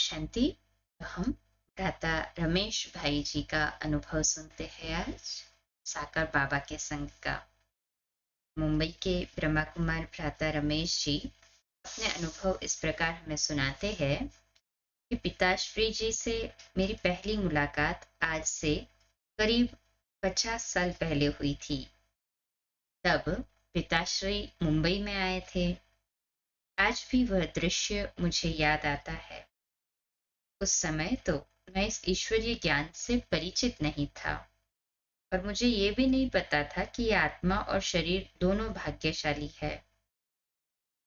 शांति। तो हम भ्राता रमेश भाई जी का अनुभव सुनते हैं आज साकार बाबा के संग का। मुंबई के ब्रह्मा कुमार भ्राता रमेश जी अपने अनुभव इस प्रकार हमें सुनाते हैं कि पिताश्री जी से मेरी पहली मुलाकात आज से करीब 50 साल पहले हुई थी। तब पिताश्री मुंबई में आए थे। आज भी वह दृश्य मुझे याद आता है। उस समय तो मैं इस ईश्वरीय ज्ञान से परिचित नहीं था और मुझे ये भी नहीं पता था कि ये आत्मा और शरीर दोनों भाग्यशाली है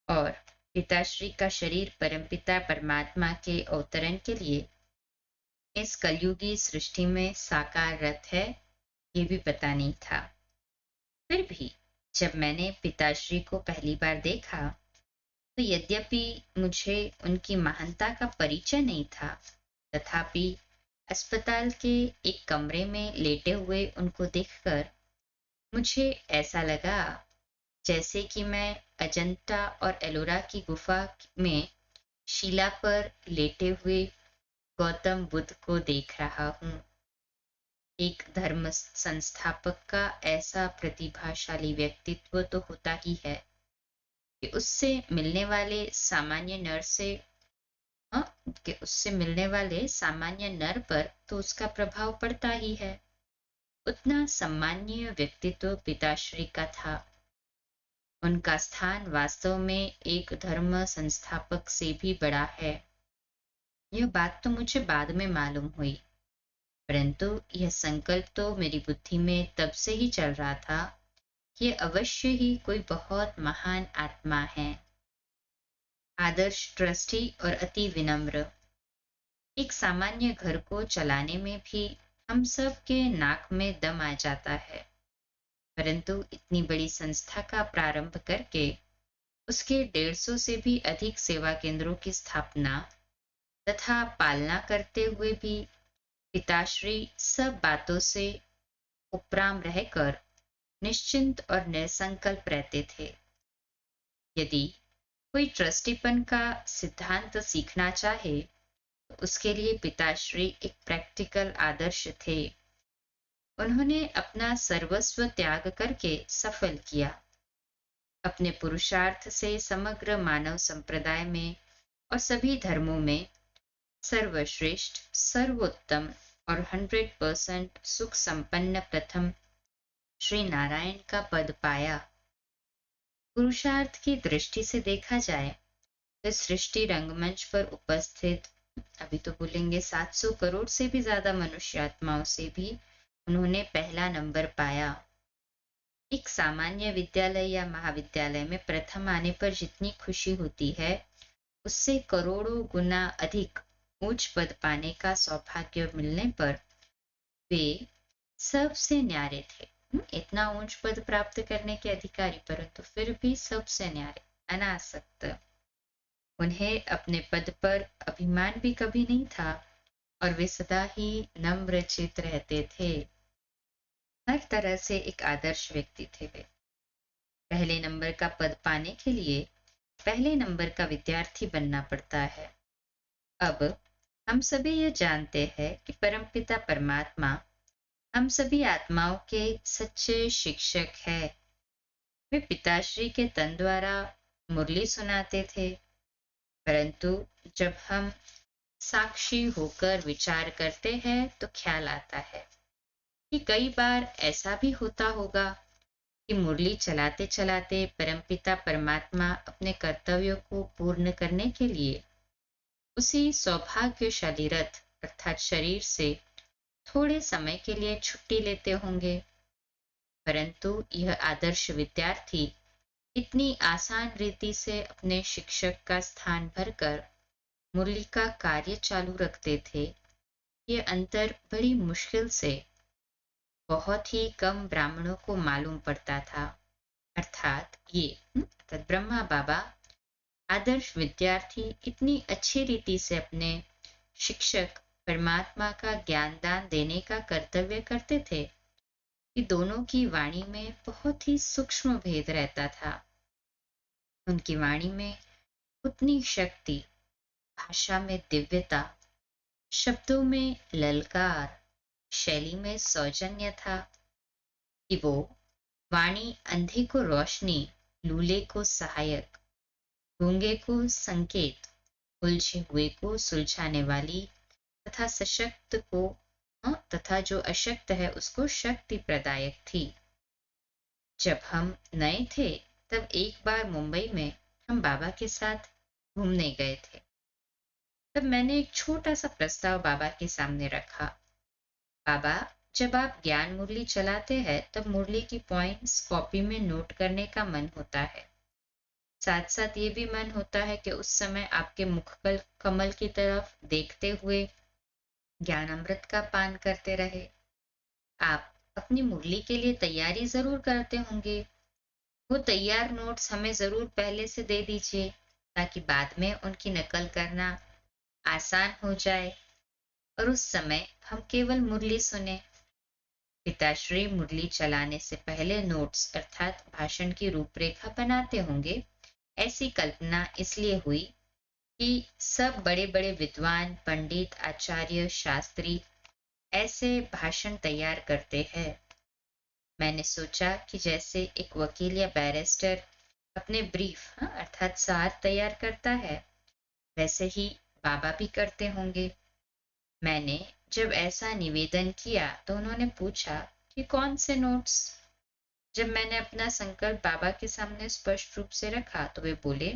और पिताश्री का शरीर परमपिता परमात्मा के अवतरण के लिए इस कलयुगी सृष्टि में साकार रथ है, ये भी पता नहीं था। फिर भी जब मैंने पिताश्री को पहली बार देखा तो यद्यपि मुझे उनकी महानता का परिचय नहीं था, तथापि अस्पताल के एक कमरे में लेटे हुए उनको देखकर मुझे ऐसा लगा जैसे कि मैं अजंता और एलोरा की गुफा में शिला पर लेटे हुए गौतम बुद्ध को देख रहा हूँ। एक धर्म संस्थापक का ऐसा प्रतिभाशाली व्यक्तित्व तो होता ही है कि उससे मिलने वाले सामान्य नर पर तो उसका प्रभाव पड़ता ही है। उतना सम्माननीय व्यक्तित्व पिताश्री का था। उनका स्थान वास्तव में एक धर्म संस्थापक से भी बड़ा है। यह बात तो मुझे बाद में मालूम हुई, परंतु यह संकल्प तो मेरी बुद्धि में तब से ही चल रहा था कि अवश्य ही कोई बहुत महान आत्मा है। आदर्श ट्रस्टी और अति विनम्र। एक सामान्य घर को चलाने में भी हम सब के नाक में दम आ जाता है, परंतु इतनी बड़ी संस्था का प्रारंभ करके उसके 150 से भी अधिक सेवा केंद्रों की स्थापना तथा पालना करते हुए भी पिताश्री सब बातों से उपराम रहकर निश्चिंत और निसंकल्प रहते थे। यदि कोई ट्रस्टीपन का सिद्धांत सीखना चाहे तो उसके लिए पिताश्री एक प्रैक्टिकल आदर्श थे। उन्होंने अपना सर्वस्व त्याग करके सफल किया। अपने पुरुषार्थ से समग्र मानव संप्रदाय में और सभी धर्मों में सर्वश्रेष्ठ, सर्वोत्तम और 100% सुख संपन्न प्रथम श्री नारायण का पद पाया। पुरुषार्थ की दृष्टि से देखा जाए तो सृष्टि रंगमंच पर उपस्थित अभी तो बोलेंगे 700 करोड़ से भी ज्यादा मनुष्य आत्माओं से भी उन्होंने पहला नंबर पाया। एक सामान्य विद्यालय या महाविद्यालय में प्रथम आने पर जितनी खुशी होती है, उससे करोड़ों गुना अधिक उच्च पद पाने का सौभाग्य मिलने पर वे सबसे न्यारे थे। इतना उच्च पद प्राप्त करने के अधिकारी, परंतु फिर भी सबसे न्यारे, अनासक्त। उन्हें अपने पद पर अभिमान भी कभी नहीं था और वे सदा ही नम्रचित रहते थे। हर तरह से एक आदर्श व्यक्ति थे वे। पहले नंबर का पद पाने के लिए पहले नंबर का विद्यार्थी बनना पड़ता है। अब हम सभी ये जानते हैं कि परमपिता परमात्मा हम सभी आत्माओं के सच्चे शिक्षक है। वे पिताश्री के तन द्वारा मुरली सुनाते थे, परंतु जब हम साक्षी होकर विचार करते हैं तो ख्याल आता है कि कई बार ऐसा भी होता होगा कि मुरली चलाते चलाते परमपिता परमात्मा अपने कर्तव्यों को पूर्ण करने के लिए उसी सौभाग्यशाली रथ अर्थात शरीर से थोड़े समय के लिए छुट्टी लेते होंगे। परंतु यह आदर्श विद्यार्थी इतनी आसान रीति से अपने शिक्षक का स्थान भरकर मुरली का कार्य चालू रखते थे। ये अंतर बड़ी मुश्किल से बहुत ही कम ब्राह्मणों को मालूम पड़ता था। अर्थात ब्रह्मा बाबा आदर्श विद्यार्थी इतनी अच्छी रीति से अपने शिक्षक परमात्मा का ज्ञानदान देने का कर्तव्य करते थे कि दोनों की वाणी में बहुत ही सूक्ष्म भेद रहता था। उनकी वाणी में उतनी शक्ति भाषा में दिव्यता, शब्दों में ललकार, शैली में सौजन्य था कि वो वाणी अंधे को रोशनी, लूले को सहायक, गूंगे को संकेत, उलझे हुए को सुलझाने वाली तथा सशक्त को तथा जो अशक्त है उसको शक्ति प्रदायक थी। जब हम नए थे तब एक बार मुंबई में हम बाबा के साथ घूमने गए थे। तब मैंने एक छोटा सा प्रस्ताव बाबा के सामने रखा। बाबा, जब आप ज्ञान मुरली चलाते हैं तब मुरली की पॉइंट्स कॉपी में नोट करने का मन होता है। साथ साथ ये भी मन होता है कि उस समय आपके मुख कमल की तरफ देखते हुए ज्ञान अमृत का पान करते रहे। आप अपनी मुरली के लिए तैयारी जरूर करते होंगे। वो तैयार नोट्स हमें जरूर पहले से दे दीजिए ताकि बाद में उनकी नकल करना आसान हो जाए और उस समय हम केवल मुरली सुने। पिताश्री मुरली चलाने से पहले नोट्स अर्थात भाषण की रूपरेखा बनाते होंगे। ऐसी कल्पना इसलिए हुई कि सब बड़े बड़े विद्वान, पंडित, आचार्य, शास्त्री ऐसे भाषण तैयार करते हैं। मैंने सोचा कि जैसे एक वकील या बैरिस्टर अपने ब्रीफ अर्थात सार तैयार करता है, वैसे ही बाबा भी करते होंगे। मैंने जब ऐसा निवेदन किया तो उन्होंने पूछा कि कौन से नोट्स। जब मैंने अपना संकल्प बाबा के सामने स्पष्ट रूप से रखा तो वे बोले,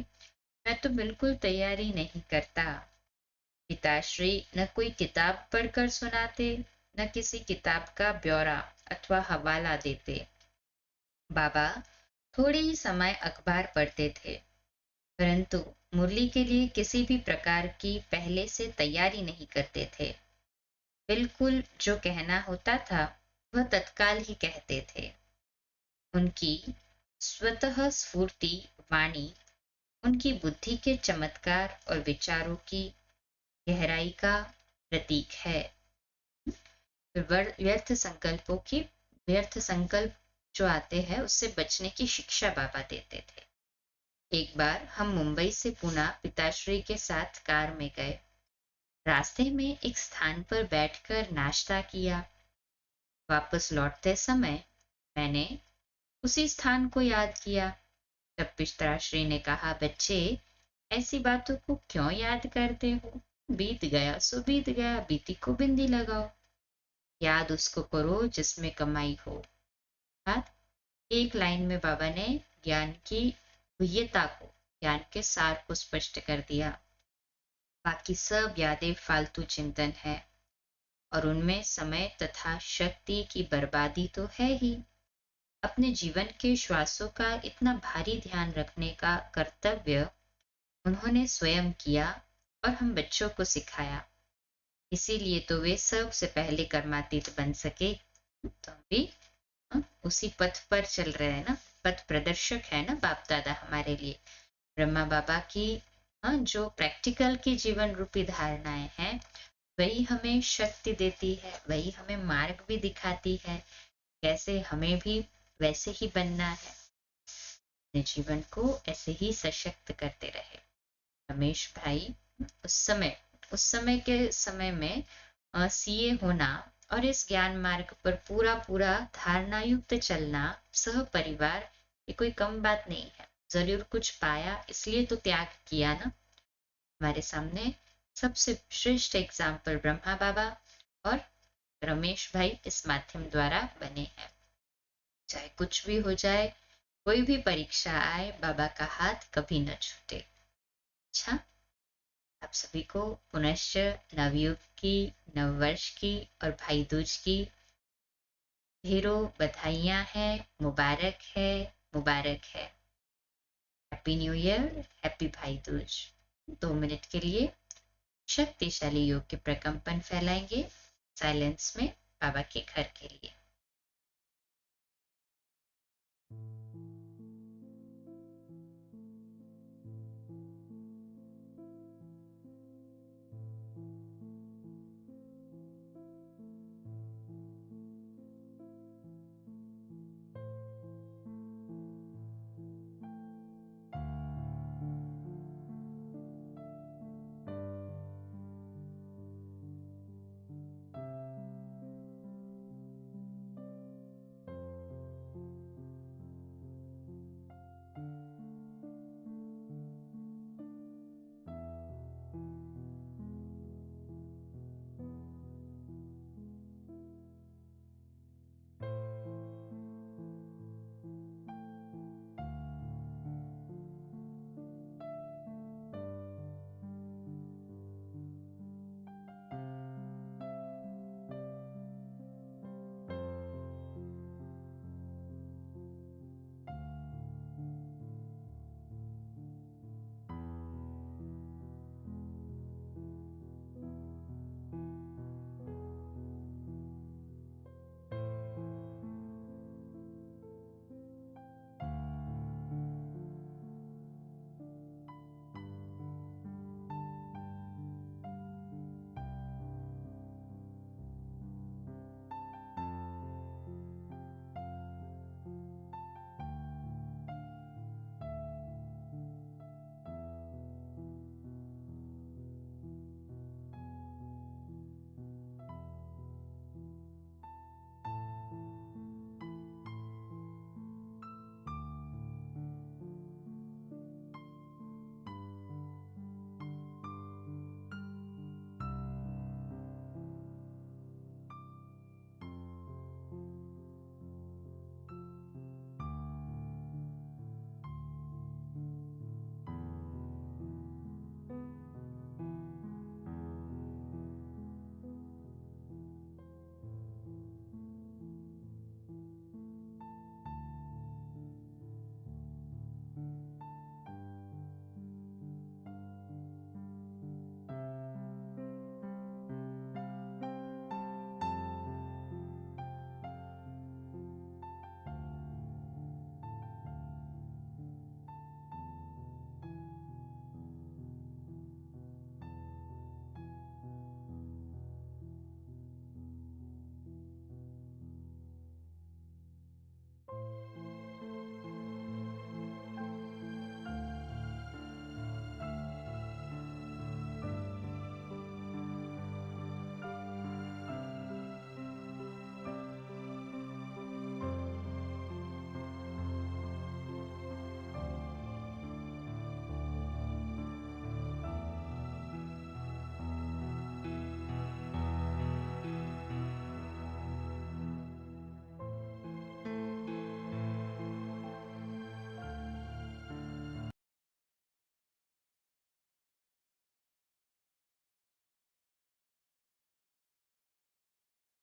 मैं तो बिल्कुल तैयारी नहीं करता। पिताश्री न कोई किताब पढ़कर सुनाते, न किसी किताब का ब्यौरा अथवा हवाला देते। बाबा थोड़े ही समय अखबार पढ़ते थे, परंतु मुरली के लिए किसी भी प्रकार की पहले से तैयारी नहीं करते थे। बिल्कुल जो कहना होता था वह तत्काल ही कहते थे। उनकी स्वतः स्फूर्ति वाणी उनकी बुद्धि के चमत्कार और विचारों की गहराई का प्रतीक है। व्यर्थ संकल्प जो आते हैं उससे बचने की शिक्षा बाबा देते थे। एक बार हम मुंबई से पुणे पिताश्री के साथ कार में गए। रास्ते में एक स्थान पर बैठकर नाश्ता किया। वापस लौटते समय मैंने उसी स्थान को याद किया। तब पिताश्री ने कहा, बच्चे ऐसी बातों को क्यों याद करते हो? बीत गया सो बीत गया, बीती को बिंदी लगाओ। याद उसको करो जिसमें कमाई हो। बात एक लाइन में बाबा ने ज्ञान की गुह्यता को, ज्ञान के सार को स्पष्ट कर दिया। बाकी सब यादें फालतू चिंतन है और उनमें समय तथा शक्ति की बर्बादी तो है ही। अपने जीवन के श्वासों का इतना भारी ध्यान रखने का कर्तव्य उन्होंने स्वयं किया और हम बच्चों को सिखाया। इसीलिए तो वे सबसे पहले कर्मातीत बन सके। तो हम भी उसी पथ पर चल रहे हैं ना। पथ प्रदर्शक है ना बाप दादा हमारे लिए। ब्रह्मा बाबा की जो प्रैक्टिकल की जीवन रूपी धारणाएं हैं वही हमें शक्ति देती है, वही हमें मार्ग भी दिखाती है कैसे हमें भी वैसे ही बनना है, अपने जीवन को ऐसे ही सशक्त करते रहे। रमेश भाई उस समय के समय में सीए होना और इस ज्ञान मार्ग पर पूरा पूरा धारणा युक्त चलना सह परिवार ये कोई कम बात नहीं है। जरूर कुछ पाया इसलिए तो त्याग किया ना। हमारे सामने सबसे श्रेष्ठ एग्जाम्पल ब्रह्मा बाबा और रमेश भाई इस माध्यम द्वारा बने हैं। चाहे कुछ भी हो जाए, कोई भी परीक्षा आए, बाबा का हाथ कभी न छूटे। अच्छा, आप सभी को पुनश्च नवयुग की, नववर्ष की और भाई दूज की ढेरों बधाइयां हैं। मुबारक है, मुबारक है। हैप्पी न्यू ईयर, हैप्पी भाई दूज। 2 मिनट के लिए शक्तिशाली योग के प्रकंपन फैलाएंगे साइलेंस में बाबा के घर के लिए।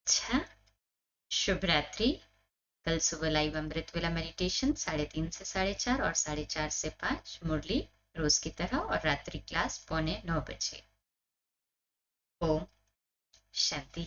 अच्छा, शुभ रात्रि। कल सुबह लाइव अमृत वेला मेडिटेशन 3:30 से 4:30 और 4:30 से 5 मुरली रोज की तरह, और रात्रि क्लास 8:45 बजे। ओम शांति।